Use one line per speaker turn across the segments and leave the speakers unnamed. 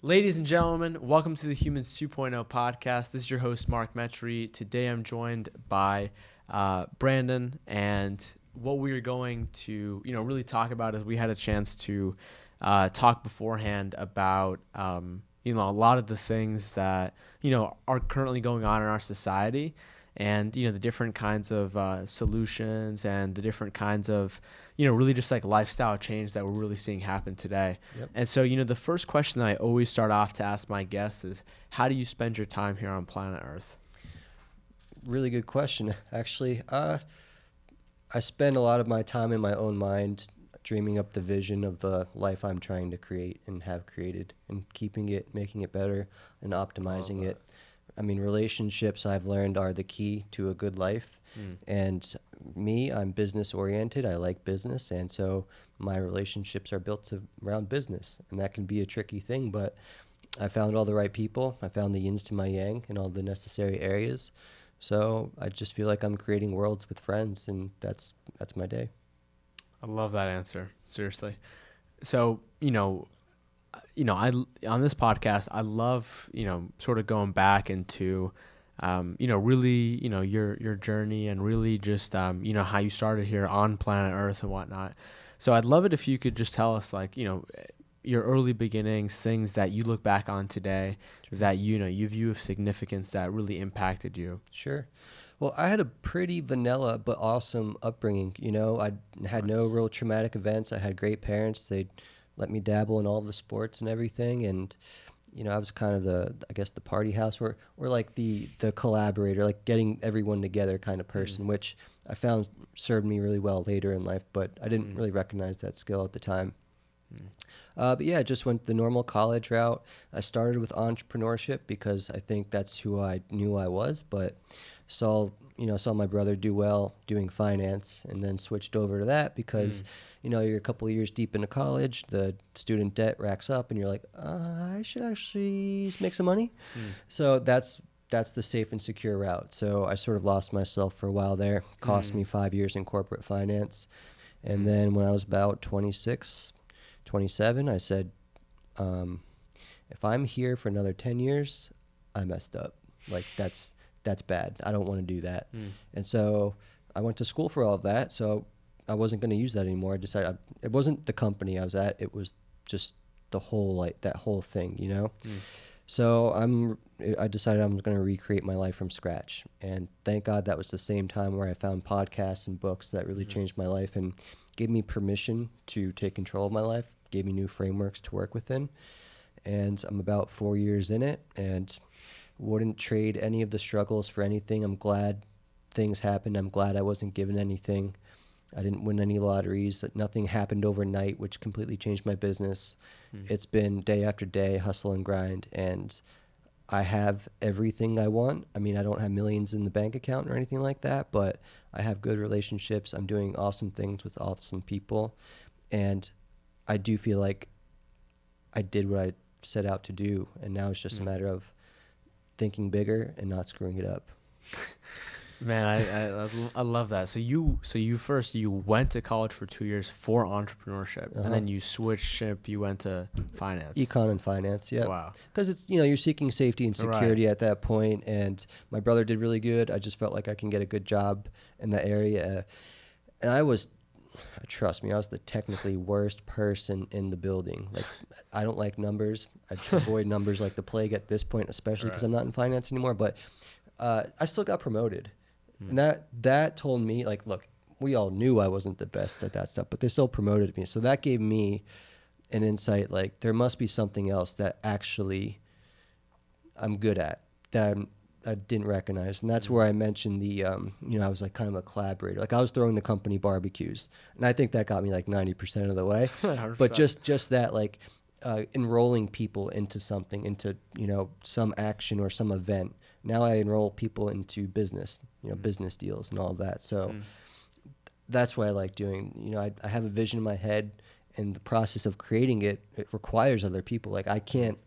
Ladies and gentlemen, welcome to the Humans 2.0 podcast. This is your host, Mark Metry. Today I'm joined by Brandon, and what we are going to really talk about is we had a chance to talk beforehand about a lot of the things that are currently going on in our society, and the different kinds of solutions and the different kinds of really just like lifestyle change that we're really seeing happen today.
Yep.
And so the first question that I always start off to ask my guests is, how do you spend your time here on planet Earth?
Really good question, actually. I spend a lot of my time in my own mind dreaming up the vision of the life I'm trying to create and have created, and keeping it, making it better, and optimizing it. I mean, relationships, I've learned, are the key to a good life. And me, I'm business oriented. I like business. And so my relationships are built around business. And that can be a tricky thing, but I found all the right people. I found the yins to my yang in all the necessary areas. So I just feel like I'm creating worlds with friends, and that's my day.
I love that answer. Seriously. So, I on this podcast, I love, sort of going back into, really, your journey, and really just, how you started here on planet Earth and whatnot. So I'd love it if you could just tell us, like, your early beginnings, things that you look back on today that, you view of significance that really impacted you.
Sure. Well, I had a pretty vanilla but awesome upbringing. I had no real traumatic events. I had great parents. They let me dabble in all the sports and everything, and I was kind of the party house, or like the collaborator, like getting everyone together kind of person, which I found served me really well later in life, but I didn't really recognize that skill at the time. But yeah, I just went the normal college route. I started with entrepreneurship because I think that's who I knew I was, but saw my brother do well doing finance, and then switched over to that because you're a couple of years deep into college, the student debt racks up, and you're like, I should actually make some money. So that's the safe and secure route. So I sort of lost myself for a while there. Cost me 5 years in corporate finance. And then when I was about 26, 27, I said, if I'm here for another 10 years, I messed up. Like, that's bad. I don't want to do that. And so I went to school for all of that. So I wasn't going to use that anymore. I decided it wasn't the company I was at. It was just the whole, that whole thing, So I decided I'm going to recreate my life from scratch. And thank God that was the same time where I found podcasts and books that really changed my life and gave me permission to take control of my life, gave me new frameworks to work within. And I'm about 4 years in it, and wouldn't trade any of the struggles for anything. I'm glad things happened. I'm glad I wasn't given anything. I didn't win any lotteries. Nothing happened overnight, which completely changed my business. It's been day after day, hustle and grind, and I have everything I want. I mean, I don't have millions in the bank account or anything like that, but I have good relationships. I'm doing awesome things with awesome people, and I do feel like I did what I set out to do, and now it's just a matter of thinking bigger and not screwing it up.
Man, I love that. So you went to college for 2 years for entrepreneurship, and then you switched ship. You went to finance,
econ and finance. Yeah.
Wow.
Because it's you're seeking safety and security at that point, and my brother did really good. I just felt like I can get a good job in that area, and trust me, I was the technically worst person in the building. Like, I don't like numbers. I avoid numbers like the plague at this point, especially because I'm not in finance anymore. But I still got promoted. And that told me, like, look, we all knew I wasn't the best at that stuff, but they still promoted me. So that gave me an insight, like, there must be something else that actually I'm good at that I didn't recognize. And that's where I mentioned I was like kind of a collaborator. Like, I was throwing the company barbecues, and I think that got me like 90% of the way. But just that, like, enrolling people into something, into, some action or some event. Now I enroll people into business, business deals and all of that. So that's what I like doing. I have a vision in my head, and the process of creating it requires other people. Like, I can't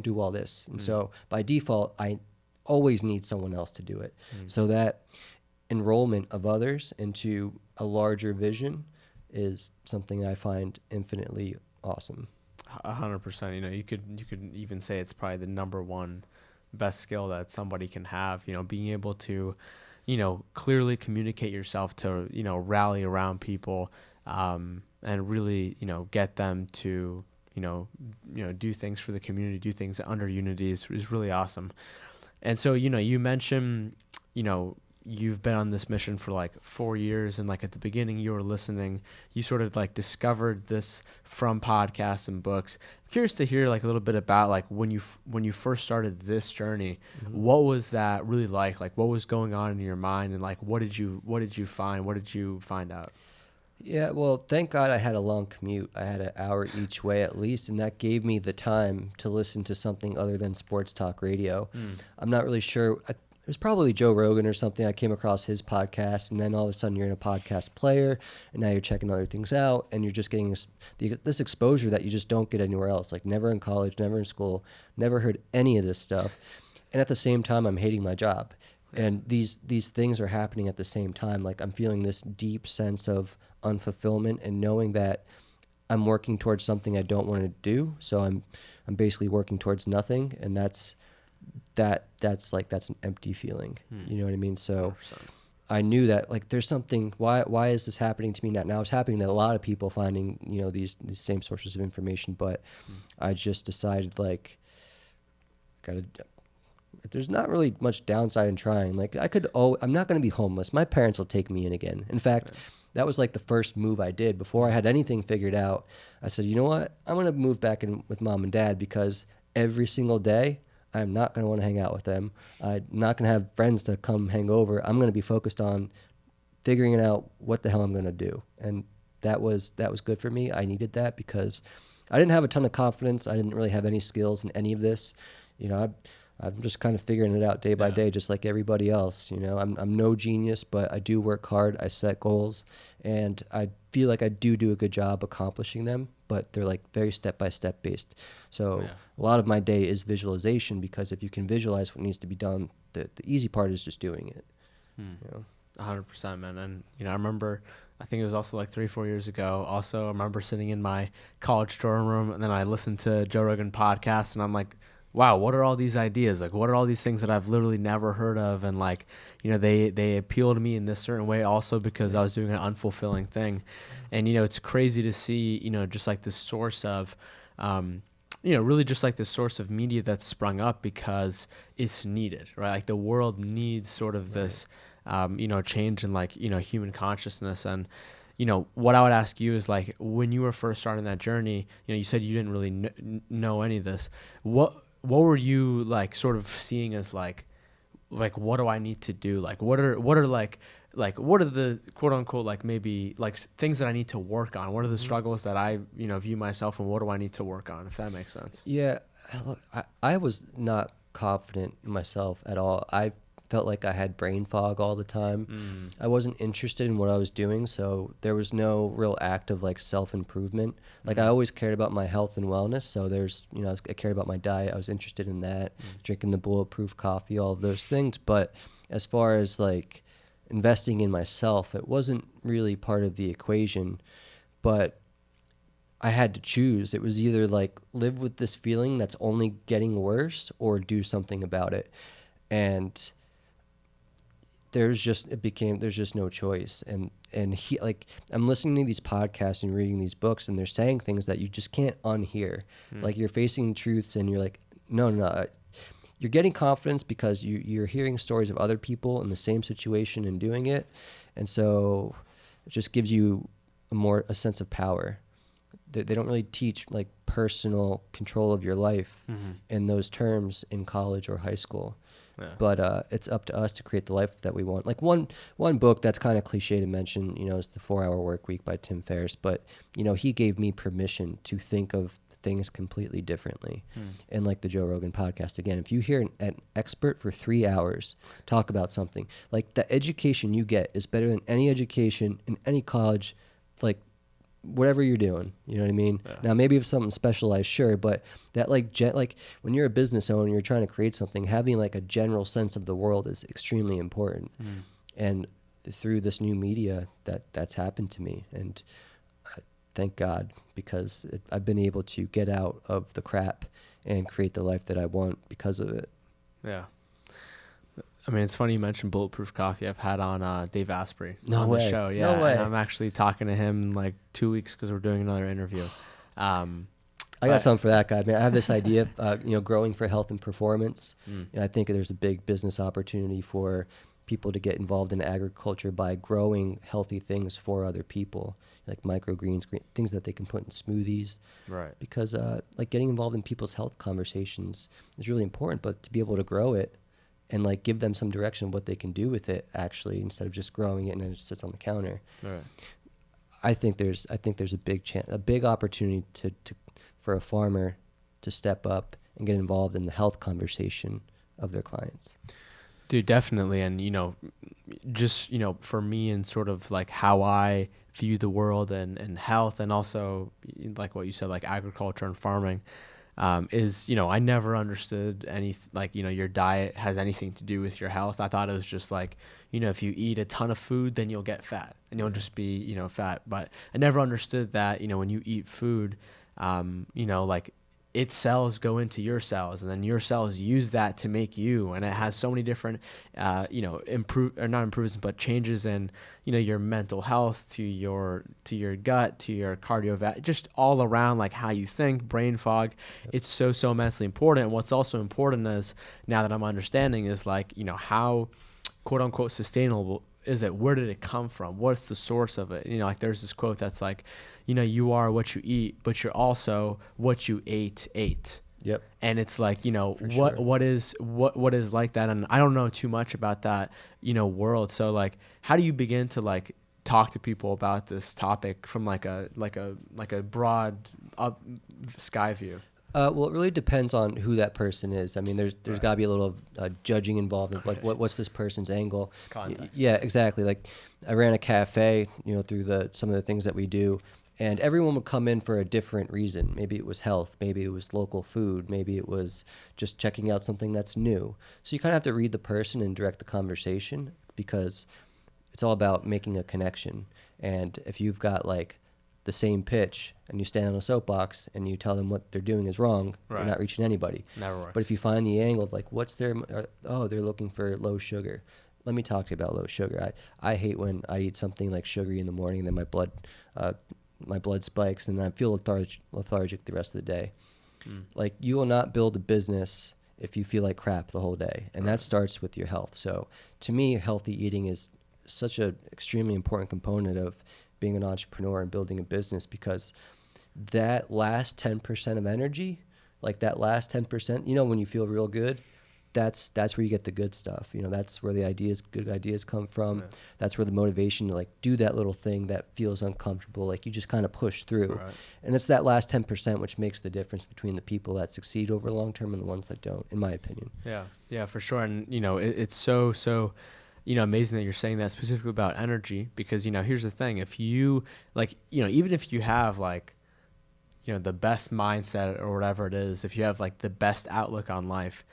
do all this. And so by default, I always need someone else to do it. So that enrollment of others into a larger vision is something I find infinitely awesome.
100%. You know, you could even say it's probably the number one best skill that somebody can have. You know, being able to, you know, clearly communicate yourself to, you know, rally around people, and really, you know, get them to, do things for the community, do things under unity is really awesome. And so, you know, you mentioned, you know, you've been on this mission for like 4 years, and like at the beginning you were listening, you sort of like discovered this from podcasts and books. I'm curious to hear like a little bit about like when you first started this journey, what was that really like? Like what was going on in your mind, and like what did you find? What did you find out?
Yeah, well, thank God I had a long commute. I had an hour each way at least, and that gave me the time to listen to something other than sports talk radio. I'm not really sure. It was probably Joe Rogan or something. I came across his podcast, and then all of a sudden you're in a podcast player, and now you're checking other things out, and you're just getting this exposure that you just don't get anywhere else. Like never in college, never in school, never heard any of this stuff. And at the same time, I'm hating my job. And these things are happening at the same time. Like I'm feeling this deep sense of unfulfillment and knowing that I'm working towards something I don't want to do. So I'm basically working towards nothing, and that's an empty feeling. You know what I mean? So 100%. I knew that like there's something. Why is this happening to me now? Now it's happening to a lot of people finding, you know, these same sources of information. But I just decided like there's not really much downside in trying. Like I'm not going to be homeless. My parents will take me in again. In fact, that was like the first move I did before I had anything figured out. I said, you know what? I'm going to move back in with mom and dad, because every single day I'm not going to want to hang out with them. I'm not going to have friends to come hang over. I'm going to be focused on figuring out what the hell I'm going to do. And that was good for me. I needed that because I didn't have a ton of confidence. I didn't really have any skills in any of this. You know, I'm just kind of figuring it out day by day, just like everybody else. You know, I'm no genius, but I do work hard. I set goals, and I feel like I do a good job accomplishing them, but they're like very step-by-step based. So a lot of my day is visualization, because if you can visualize what needs to be done, the easy part is just doing it. You know?
100%, man. And, you know, I remember, I think it was also like 3-4 years ago. Also, I remember sitting in my college dorm room, and then I listened to Joe Rogan podcast, and I'm like, wow, what are all these ideas? Like, what are all these things that I've literally never heard of? And like, you know, they appeal to me in this certain way also because I was doing an unfulfilling thing. And, you know, it's crazy to see, you know, just like this source of, really just like this source of media that's sprung up because it's needed, right? Like the world needs sort of this, change in like, you know, human consciousness. And, you know, what I would ask you is like, when you were first starting that journey, you know, you said you didn't really know any of this. What were you like sort of seeing as like what do I need to do? Like what are the quote unquote like maybe like things that I need to work on? What are the struggles that I, you know, view myself, and what do I need to work on, if that makes sense?
Yeah, look, I was not confident in myself at all. I felt like I had brain fog all the time. I wasn't interested in what I was doing, so there was no real act of like self-improvement. Like I always cared about my health and wellness, so I cared about my diet. I was interested in that, drinking the Bulletproof Coffee, all of those things. But as far as like investing in myself, it wasn't really part of the equation. But I had to choose. It was either like live with this feeling that's only getting worse or do something about it. And there's just no choice. And I'm listening to these podcasts and reading these books, and they're saying things that you just can't unhear. Like you're facing truths, and you're like, no. You're getting confidence because you're hearing stories of other people in the same situation and doing it. And so it just gives you a sense of power. They don't really teach like personal control of your life in those terms in college or high school. Yeah. But it's up to us to create the life that we want. Like one book that's kind of cliche to mention, you know, is The 4-Hour Workweek by Tim Ferriss. But, you know, he gave me permission to think of things completely differently. And like the Joe Rogan podcast, again, if you hear an expert for 3 hours talk about something, like the education you get is better than any education in any college, like whatever you're doing, you know what I mean? Yeah. Now, maybe if something specialized, sure, but that like when you're a business owner, you're trying to create something, having like a general sense of the world is extremely important. And through this new media, that's happened to me. And thank God, because I've been able to get out of the crap and create the life that I want because of it.
Yeah. I mean, it's funny you mentioned Bulletproof Coffee. I've had on Dave Asprey on the show. Yeah.
No way.
And I'm actually talking to him in like 2 weeks because we're doing another interview.
I got something for that guy, man. I have this idea of, growing for health and performance. I think there's a big business opportunity for people to get involved in agriculture by growing healthy things for other people, like microgreens, things that they can put in smoothies.
Right.
Because like getting involved in people's health conversations is really important, but to be able to grow it and like give them some direction of what they can do with it actually, instead of just growing it and then it just sits on the counter.
Right.
I think there's a big opportunity for a farmer to step up and get involved in the health conversation of their clients.
Dude, definitely. And, just, for me and sort of like how I view the world and health, and also like what you said, like agriculture and farming, is, I never understood your diet has anything to do with your health. I thought it was just like, if you eat a ton of food, then you'll get fat and you'll just be, fat. But I never understood that, when you eat food, like its cells go into your cells, and then your cells use that to make you. And it has so many different, not improvements, but changes in, your mental health, to your gut, to your cardiovascular, just all around, like how you think, brain fog. Yep. It's so immensely important. And what's also important is, now that I'm understanding, is like, how quote unquote sustainable is it? Where did it come from? What's the source of it? Like there's this quote that's like, you are what you eat, but you're also what you ate.
Yep.
And it's like, what is like that? And I don't know too much about that, world. So like, how do you begin to like talk to people about this topic from like a broad up sky view?
Well, it really depends on who that person is. I mean, there's
Right.
got to be a little judging involved. Like, what's this person's angle?
Context.
Yeah, exactly. Like, I ran a cafe, through some of the things that we do, and everyone would come in for a different reason. Maybe it was health. Maybe it was local food. Maybe it was just checking out something that's new. So you kind of have to read the person and direct the conversation, because it's all about making a connection. And if you've got like the same pitch and you stand on a soapbox and you tell them what they're doing is wrong,
Right.
You're not reaching anybody.
Never works.
But if you find the angle of like, they're looking for low sugar. Let me talk to you about low sugar. I hate when I eat something like sugary in the morning and then my blood spikes and I feel lethargic the rest of the day. Like, you will not build a business if you feel like crap the whole day. And that starts with your health. So to me, healthy eating is such an extremely important component of being an entrepreneur and building a business, because that last 10% of energy, like that last 10%, when you feel real good, that's where you get the good stuff. That's where the good ideas come from. Yeah. That's where the motivation to like do that little thing that feels uncomfortable, like you just kind of push through. Right. And it's that last 10% which makes the difference between the people that succeed over long term and the ones that don't, in my opinion.
Yeah, for sure. And it's so amazing that you're saying that specifically about energy, because here's the thing: if you like, even if you have like, the best mindset or whatever it is, if you have like the best outlook on life,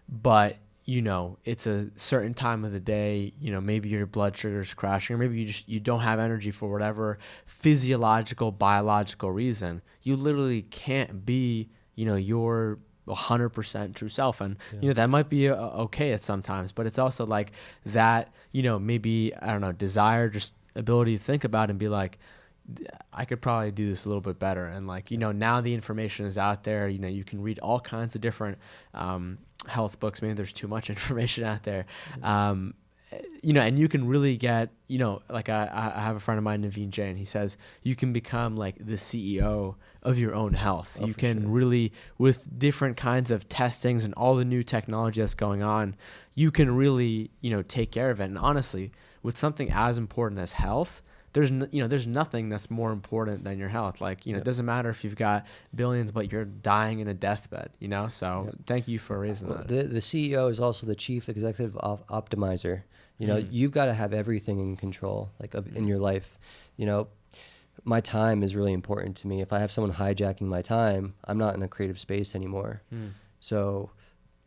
but it's a certain time of the day, maybe your blood sugar's crashing, or maybe you don't have energy for whatever physiological, biological reason, you literally can't be, your 100% true self. And that might be okay at sometimes, but it's also like that, maybe, I don't know, desire, just ability to think about and be like, I could probably do this a little bit better. And like, now the information is out there, you can read all kinds of different health books. Maybe there's too much information out there. And you can really get, like I have a friend of mine, Naveen Jain, he says you can become like the CEO of your own health. You can really, with different kinds of testings and all the new technology that's going on, you can really, take care of it. And honestly, with something as important as health, there's nothing that's more important than your health. Like, It doesn't matter if you've got billions, but you're dying in a deathbed, So thank you for raising that.
The CEO is also the chief executive optimizer. You've got to have everything in control, like in your life. My time is really important to me. If I have someone hijacking my time, I'm not in a creative space anymore. So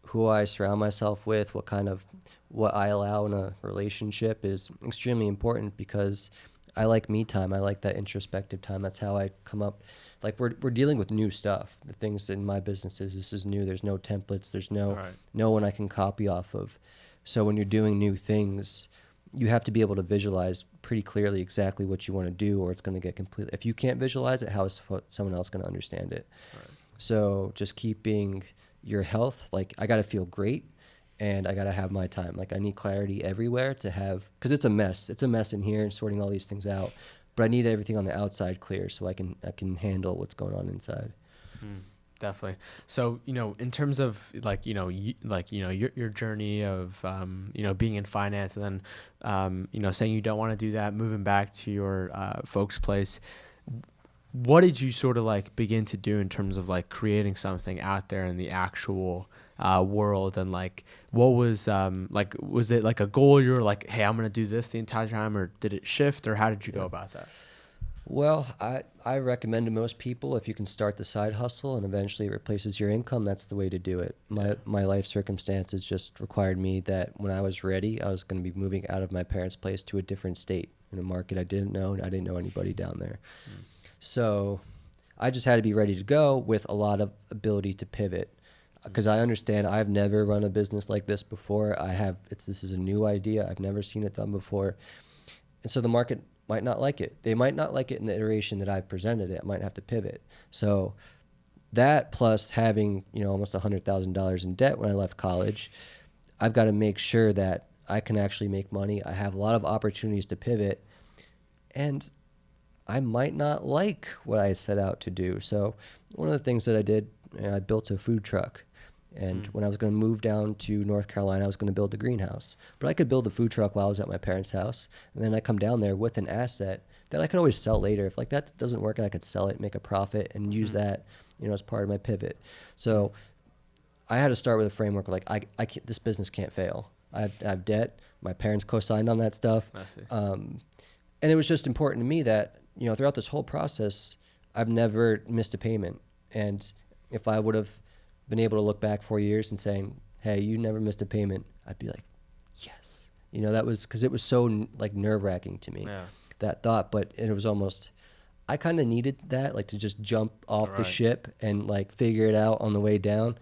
who I surround myself with, what I allow in a relationship is extremely important, because I like me time. I like that introspective time. That's how I come up. Like we're dealing with new stuff. The things in my businesses, this is new. There's no templates. There's no one I can copy off of. So when you're doing new things, you have to be able to visualize pretty clearly exactly what you want to do, or it's going to get completely. If you can't visualize it, how is someone else going to understand it? Right. So just keeping your health, like I got to feel great, and I got to have my time. Like I need clarity everywhere to have, because it's a mess. It's a mess in here and sorting all these things out. But I need everything on the outside clear so I can handle what's going on inside.
Definitely. So, in terms of your journey of, being in finance, and then, saying you don't want to do that, moving back to your folks' place, what did you sort of like begin to do in terms of like creating something out there in the actual world? And like, what was was it like a goal? You were like, hey, I'm going to do this the entire time, or did it shift, or how did you go about that?
Well, I recommend to most people, if you can start the side hustle and eventually it replaces your income, that's the way to do it. My life circumstances just required me that when I was ready, I was going to be moving out of my parents' place to a different state in a market I didn't know, and I didn't know anybody down there. So I just had to be ready to go with a lot of ability to pivot, because I understand I've never run a business like this before. This is a new idea. I've never seen it done before. And so the market might not like it. They might not like it in the iteration that I've presented it. I might have to pivot. So that, plus having, almost $100,000 in debt when I left college, I've got to make sure that I can actually make money. I have a lot of opportunities to pivot, and I might not like what I set out to do. So one of the things that I did, I built a food truck. And when I was going to move down to North Carolina, I was going to build a greenhouse. But I could build a food truck while I was at my parents' house. And then I come down there with an asset that I could always sell later. If like that doesn't work, I could sell it, make a profit, and use that, as part of my pivot. So I had to start with a framework like I can't, this business can't fail. I have debt. My parents co-signed on that stuff.
I see.
And it was just important to me that, throughout this whole process, I've never missed a payment. And if I would have been able to look back 4 years and saying, hey, you never missed a payment, I'd be like, yes. That was because it was so like nerve-wracking to me, that thought. But it was almost, I kind of needed that, like to just jump off the ship and like figure it out on the way down,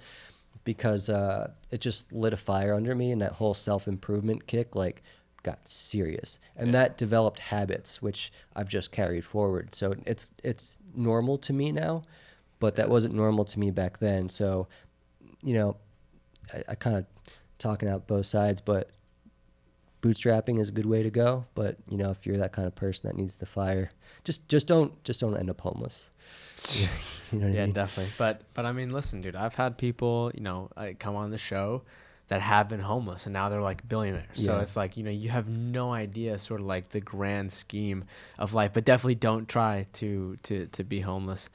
because it just lit a fire under me, and that whole self-improvement kick like got serious. And that developed habits, which I've just carried forward. So it's normal to me now, but that wasn't normal to me back then. So, I kind of talking out both sides, but bootstrapping is a good way to go. But, if you're that kind of person that needs the fire, just don't end up homeless.
You know what I mean? Definitely. But I mean, listen, dude, I've had people, come on the show that have been homeless, and now they're like billionaires. So it's like, you have no idea sort of like the grand scheme of life, but definitely don't try to be homeless.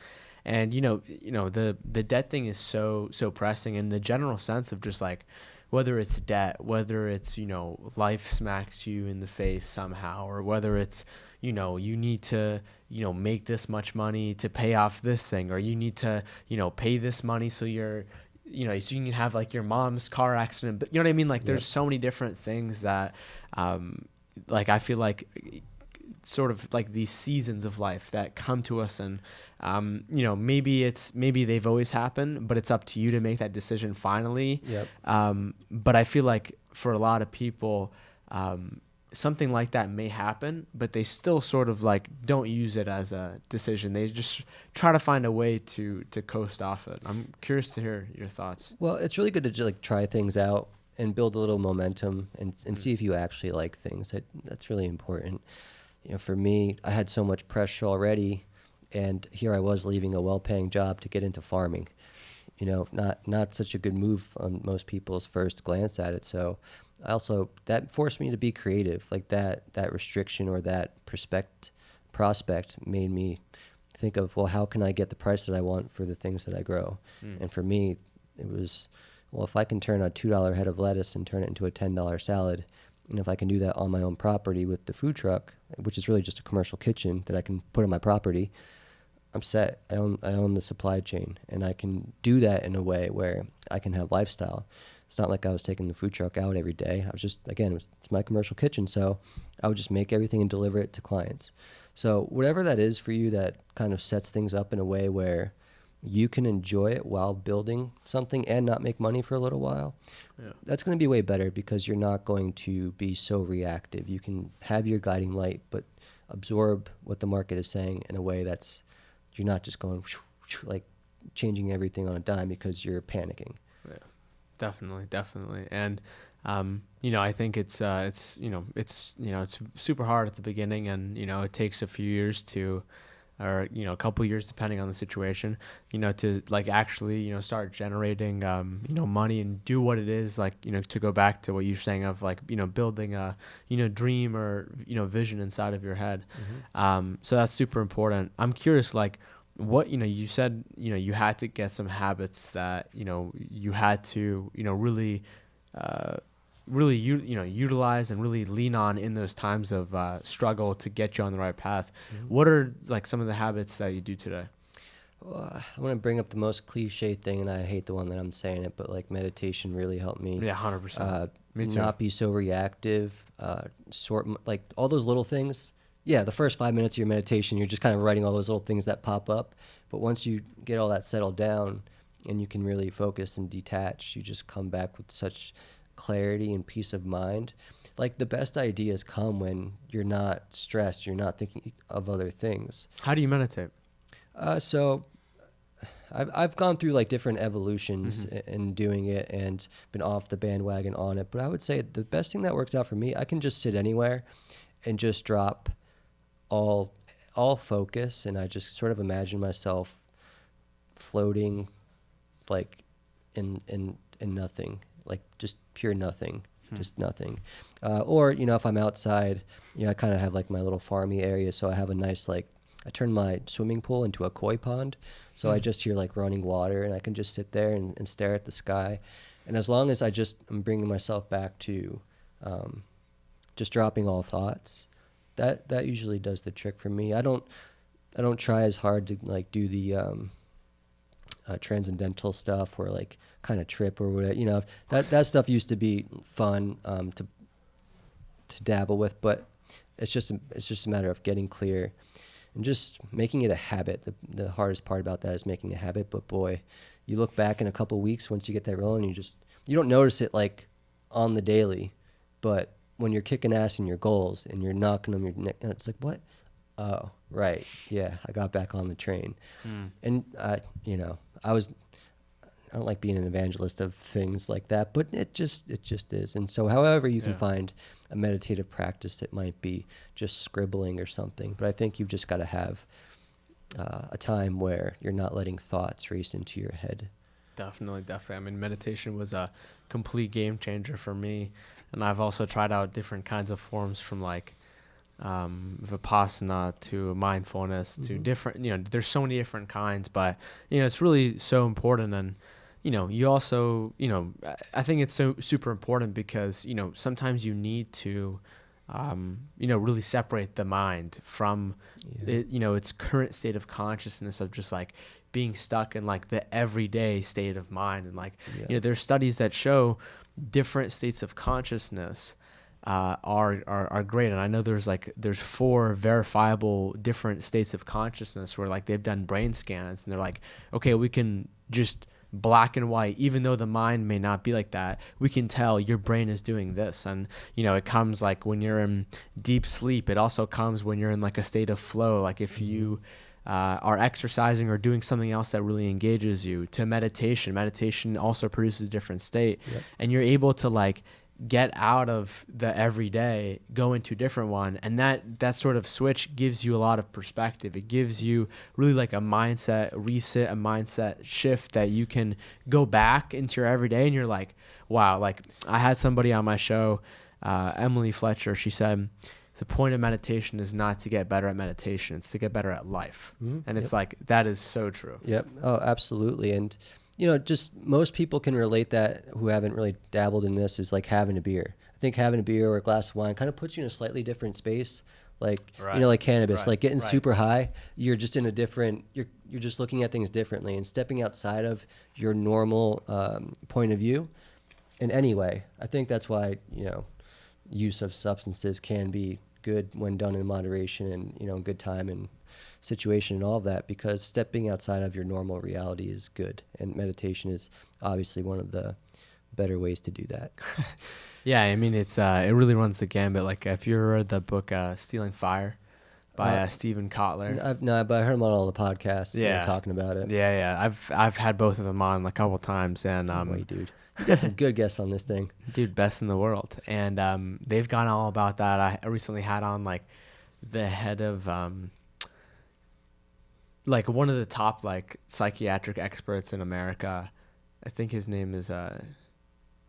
And the debt thing is so pressing, in the general sense of just like, whether it's debt, whether it's life smacks you in the face somehow, or whether it's you need to make this much money to pay off this thing, or you need to pay this money so you're so you can have like your mom's car accident. But you know what I mean, like there's so many different things that like I feel like sort of like these seasons of life that come to us, and maybe they've always happened, but it's up to you to make that decision finally. But I feel like for a lot of people, something like that may happen, but they still sort of like don't use it as a decision. They just try to find a way to coast off it. I'm curious to hear your thoughts.
Well, it's really good to just like try things out and build a little momentum and see if you actually like things. That's really important. For me, I had so much pressure already, and here I was leaving a well-paying job to get into farming. Not such a good move on most people's first glance at it. So that forced me to be creative. Like that restriction or that prospect made me think of, well, how can I get the price that I want for the things that I grow? And for me, it was, well, if I can turn a $2 head of lettuce and turn it into a $10 salad, and if I can do that on my own property with the food truck, which is really just a commercial kitchen that I can put on my property, I'm set. I own the supply chain, and I can do that in a way where I can have lifestyle. It's not like I was taking the food truck out every day. I was just, again, it's my commercial kitchen, so I would just make everything and deliver it to clients. So whatever that is for you that kind of sets things up in a way where you can enjoy it while building something and not make money for a little while, that's going to be way better because you're not going to be so reactive. You can have your guiding light, but absorb what the market is saying in a way that's, you're not just going like changing everything on a dime because you're panicking.
Yeah, definitely. And, I think it's super hard at the beginning, and, it takes a few years or a couple years depending on the situation, to like actually, start generating, money and do what it is, like, to go back to what you're saying of like, building a, dream or, vision inside of your head. Mm-hmm. So that's super important. I'm curious, like, what, you said, you had to get some habits that, you had to, really utilize and really lean on in those times of struggle to get you on the right path. Mm-hmm. What are like some of the habits that you do today?
Well, I want to bring up the most cliche thing, and I hate the one that I'm saying it, but like meditation really helped me.
Yeah, 100%. Me too.
Not be so reactive. Like all those little things. Yeah, the first 5 minutes of your meditation, you're just kind of writing all those little things that pop up. But once you get all that settled down and you can really focus and detach, you just come back with such clarity and peace of mind. Like the best ideas come when you're not stressed, you're not thinking of other things.
How do you meditate?
So I've gone through like different evolutions in doing it and been off the bandwagon on it. But I would say the best thing that works out for me, I can just sit anywhere and just drop all focus, and I just sort of imagine myself floating like in nothing, like just pure nothing, just nothing. Or, if I'm outside, I kind of have like my little farmy area. So I have a nice, like, I turn my swimming pool into a koi pond. So I just hear like running water, and I can just sit there and stare at the sky. And as long as I'm bringing myself back to just dropping all thoughts, that usually does the trick for me. I don't try as hard to like do the transcendental stuff or like kind of trip or whatever. That stuff used to be fun to dabble with, but it's just a matter of getting clear and just making it a habit. The hardest part about that is making a habit. But boy, you look back in a couple of weeks once you get that rolling, you don't notice it like on the daily, but when you're kicking ass in your goals and you're knocking them your neck, it's like, what? Oh, right. Yeah, I got back on the train. And, I don't like being an evangelist of things like that, but it just is. And so however you can find a meditative practice, it might be just scribbling or something. But I think you've just got to have a time where you're not letting thoughts race into your head.
Definitely. I mean, meditation was a complete game changer for me. And I've also tried out different kinds of forms from like Vipassana to mindfulness to different, there's so many different kinds, but, it's really so important. And, you also, I think it's so super important because, sometimes you need to, really separate the mind from, its current state of consciousness of just like being stuck in like the everyday state of mind. And like, there's studies that show different states of consciousness are great. And I know there's 4 verifiable different states of consciousness where like they've done brain scans and they're like, okay, we can just black and white, even though the mind may not be like that, we can tell your brain is doing this. And it comes like when you're in deep sleep. It also comes when you're in like a state of flow, like if you are exercising or doing something else that really engages you, to meditation also produces a different state. And you're able to like get out of the everyday, go into a different one, and that sort of switch gives you a lot of perspective. It gives you really like a mindset reset, a mindset shift that you can go back into your everyday, and you're like, wow. Like I had somebody on my show, Emily Fletcher, she said the point of meditation is not to get better at meditation, it's to get better at life. And it's like, that is so true.
Oh, absolutely. And just most people can relate that who haven't really dabbled in this is like having a beer. I think having a beer or a glass of wine kind of puts you in a slightly different space. Like,
Right.
like cannabis,
Right.
like getting
Right.
super high, you're just in a different, you're just looking at things differently and stepping outside of your normal point of view in any way. I think that's why, use of substances can be good when done in moderation and, good time and situation and all of that, because stepping outside of your normal reality is good. And meditation is obviously one of the better ways to do that.
Yeah, I mean, it really runs the gambit. Like, if you ever read the book Stealing Fire by Stephen Kotler.
No, but I heard him on all the podcasts
Yeah.
talking about it.
Yeah. I've had both of them on a couple times, and
Wait, dude. You got some good guests on this thing.
dude, best in the world. And they've gone all about that. I recently had on like the head of like one of the top like psychiatric experts in America. I think his name is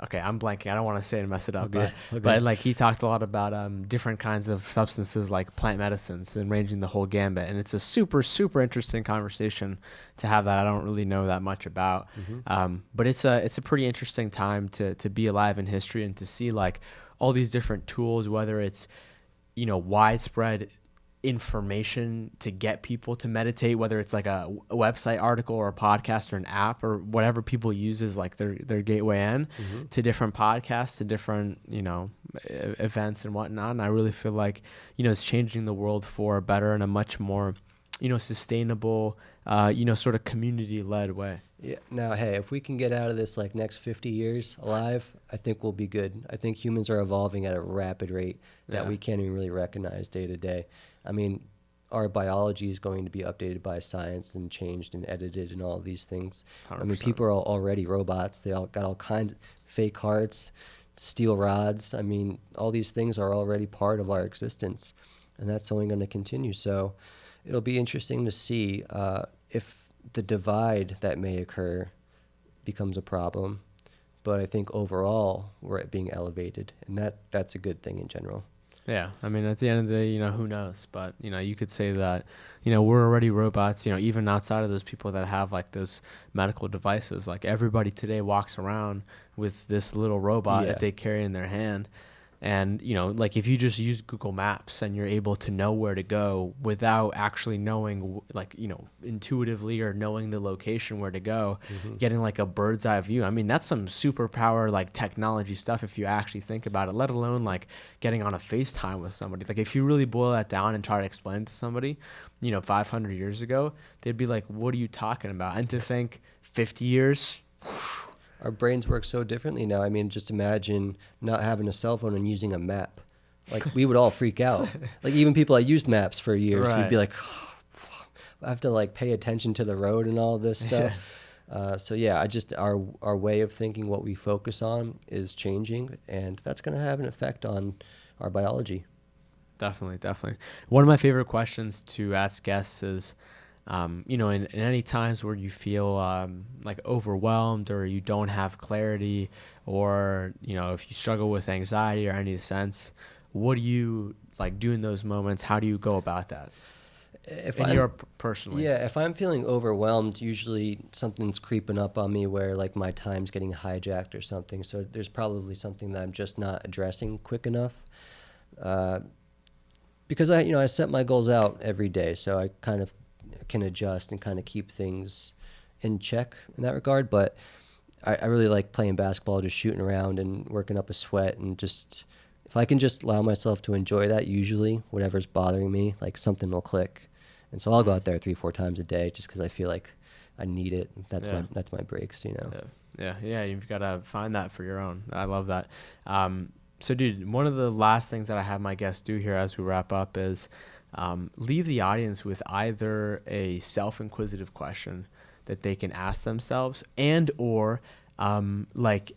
okay, I'm blanking. I don't want to say it and mess it up.
Okay.
But like he talked a lot about different kinds of substances like plant medicines and ranging the whole gambit. And it's a super, super interesting conversation to have that I don't really know that much about. But it's a pretty interesting time to be alive in history and to see like all these different tools, whether it's, widespread information to get people to meditate, whether it's like a website article or a podcast or an app or whatever people use as like their gateway in to different podcasts, to different events and whatnot. And I really feel like it's changing the world for a better and a much more sustainable sort of community led way.
Yeah. Now, hey, if we can get out of this like next 50 years alive, I think we'll be good. I think humans are evolving at a rapid rate that we can't even really recognize day to day. I mean, our biology is going to be updated by science and changed and edited and all of these things.
100%.
I mean, people are already robots. They all got all kinds of fake hearts, steel rods. I mean, all these things are already part of our existence, and that's only going to continue. So it'll be interesting to see if the divide that may occur becomes a problem. But I think overall we're being elevated, and that's a good thing in general.
Yeah, I mean, at the end of the day, who knows? But, you could say that, we're already robots, even outside of those people that have, like, those medical devices. Like, everybody today walks around with this little robot that they carry in their hand. And, like, if you just use Google Maps and you're able to know where to go without actually knowing, like, intuitively or knowing the location where to go, getting, like, a bird's eye view. I mean, that's some superpower, like, technology stuff if you actually think about it, let alone, like, getting on a FaceTime with somebody. Like, if you really boil that down and try to explain it to somebody, 500 years ago, they'd be like, what are you talking about? And to think 50 years...
Our brains work so differently now. I mean, just imagine not having a cell phone and using a map. Like, we would all freak out. Like, even people that used maps for years, we'd be like, oh, I have to, like, pay attention to the road and all this stuff. So, yeah, our way of thinking, what we focus on is changing, and that's going to have an effect on our biology.
Definitely. One of my favorite questions to ask guests is, in any times where you feel like overwhelmed or you don't have clarity, or if you struggle with anxiety or any sense, what do you like do in those moments? How do you go about that? Personally,
if I'm feeling overwhelmed, usually something's creeping up on me where like my time's getting hijacked or something. So there's probably something that I'm just not addressing quick enough. Because I set my goals out every day, so I kind of can adjust and kind of keep things in check in that regard. But I really like playing basketball, just shooting around and working up a sweat, and just if I can just allow myself to enjoy that, usually whatever's bothering me, like something will click. And so I'll go out there 3-4 times a day just because I feel like I need it. That's my breaks,
Yeah, you've got to find that for your own. I love that. So dude, one of the last things that I have my guests do here as we wrap up is leave the audience with either a self-inquisitive question that they can ask themselves, and or like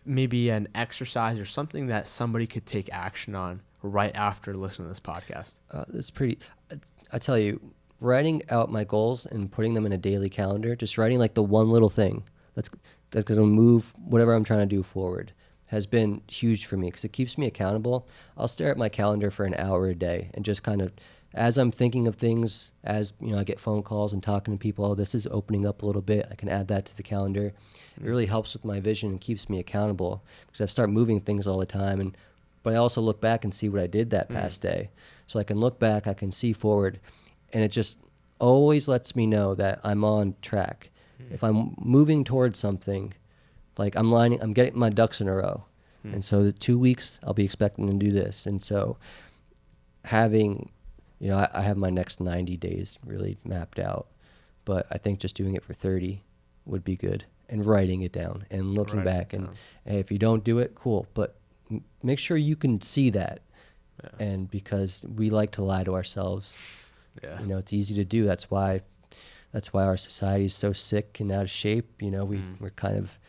maybe an exercise or something that somebody could take action on right after listening to this podcast.
It's pretty. I tell you, writing out my goals and putting them in a daily calendar, just writing like the one little thing that's going to move whatever I'm trying to do forward, has been huge for me because it keeps me accountable. I'll stare at my calendar for an hour a day and just kind of, as I'm thinking of things, as I get phone calls and talking to people, oh, this is opening up a little bit, I can add that to the calendar. It really helps with my vision and keeps me accountable because I start moving things all the time. But I also look back and see what I did that past day. So I can look back, I can see forward, and it just always lets me know that I'm on track. If I'm moving towards something, like I'm getting my ducks in a row. And so the 2 weeks, I'll be expecting to do this. And so having, I have my next 90 days really mapped out, but I think just doing it for 30 would be good, and writing it down and looking back. And hey, if you don't do it, cool. But make sure you can see that. Yeah. And because we like to lie to ourselves, it's easy to do. That's why our society is so sick and out of shape. We're kind of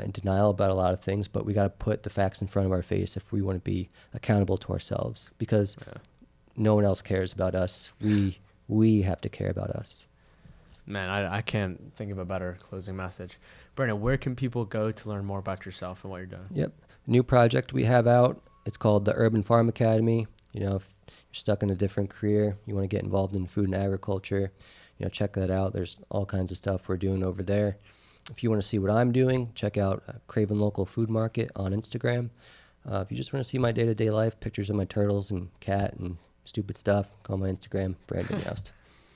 in denial about a lot of things, but we got to put the facts in front of our face if we want to be accountable to ourselves, because no one else cares about us. We have to care about us.
Man, I can't think of a better closing message. Brandon, where can people go to learn more about yourself and what you're doing?
Yep. New project we have out. It's called the Urban Farm Academy. If you're stuck in a different career, you want to get involved in food and agriculture, check that out. There's all kinds of stuff we're doing over there. If you want to see what I'm doing, check out Craven Local Food Market on Instagram. If you just want to see my day-to-day life, pictures of my turtles and cat and stupid stuff, go on my Instagram, Brandon Youst.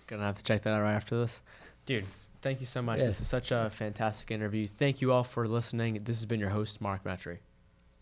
Gonna have to check that out right after this. Dude, thank you so much. Yeah. This is such a fantastic interview. Thank you all for listening. This has been your host, Mark Metry.